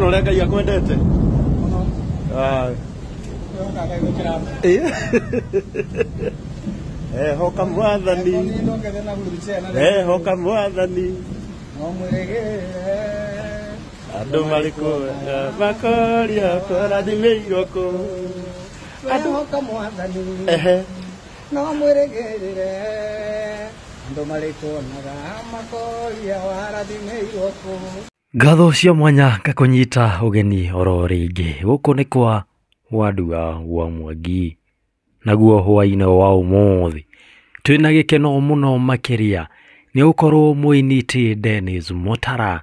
No le Ngai akwendete. Hoka mwathani. Hoka mwathani. Andu marikuoya makoria kũrathimĩirwo kũ. Hoka mwathani. No mwiregerere. Andu marikuonaga makoria warathimĩirwo kũ. Ngatho cia mwanya ngakũnyita ũgeni oro rĩngĩ gũkũ nĩ kwa Wandua wa Mwangi naguo hwainĩ wa ũmũthĩ twĩna gĩkeno mũno makĩria nĩ gũkorwo mũini ti Dennis Mutara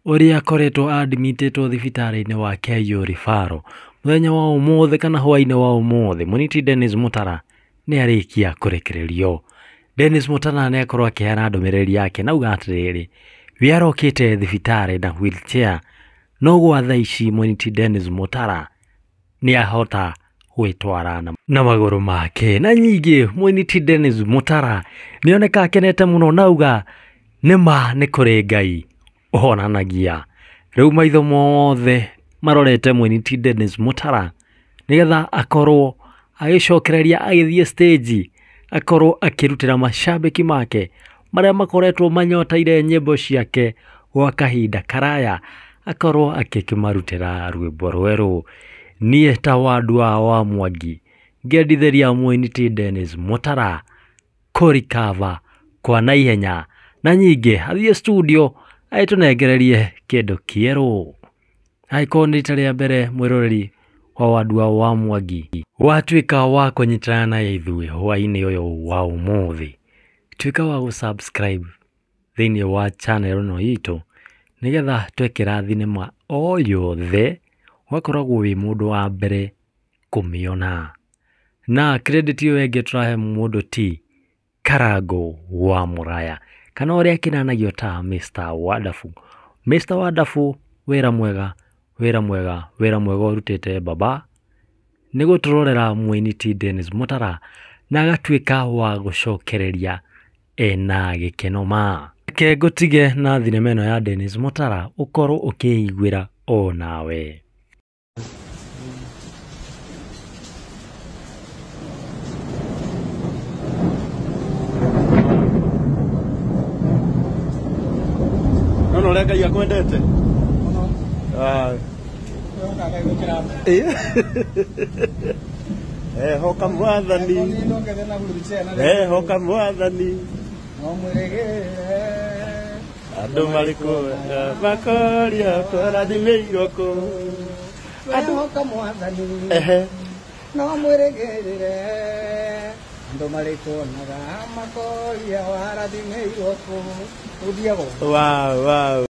ũrĩa akoretwo admitĩtwo thibitarĩ-inĩ wa Keyo Referral mũthenya wa ũmũthĩ kana hwainĩ wa ũmũthĩ. Mũini ti Dennis Mutara nĩ arĩkia kũrekererio. Dennis Mutara nĩ akorwo akĩheana ndũmĩrĩri yake na uga atĩrĩrĩ we arokĩte thibitarĩ na wheelchair no gwa thaa ici mũini ti Dennis Mutara nĩ ahota gwĩtwara na magũrũ make. Na nyingĩ mũini ti Dennis Mutara nĩ oneka akenete mũno na uga nĩma nĩ kũrĩ Ngai ũhonanagia. Rĩu maitho mothe marorete mũini ti Dennis Mutara nĩgetha akorwo agĩcokereria agĩthiĩ stage akorwo akĩrutĩra macambĩki make marĩa makoretwo manyoteire nyĩmbo ciake gwa kahinda karaya akorwo akĩmarutĩra rwĩmbo rwerũ. Niĩ ta Wandua wa Mwangi ngĩendithĩria mũini ti Dennis Mutara kũrikava kwa naihenya na nyingĩ athiĩ studio aĩtũnengererie kĩndũ kĩerũ. Angĩkorwo nĩ rita rĩa mbere mwĩroreri wa Wandua wa Mwangi watuĩka wa kũnyitana na ithuĩ hwainĩ ũyũ wa ũmũthĩ, tuĩka wa gũsubscribe thĩinĩ wa channel ĩno itũ nĩgetha twekĩra thinema o yothe wakoragwo wĩ mũndũ wa mbere kũmĩona. Na credit ĩyo ĩngĩ tũrahe mũndũ ti Karango wa Mũraya kana ũrĩa akinanagio ta Mr. Wonderful. Mr. Wonderful wĩra mwega ũrutĩte baba nĩ gũtũrorera mũini ti Dennis Mutara na agatuĩka wa gũcokereria ena gĩkeno ma. Reke ngũtige na thinema ĩno ya Dennis Mutara ũkorwo ũkĩiguĩra o nawe. No le Ngai akwendete. Hoka mwathani. Hoka mwathani. Andu marikuoya makoria kũrathimĩirwo kũ. Hoka mwathani. No mwiregerere. Andu marikuonaga makoria warathimĩirwo kũ. Wow.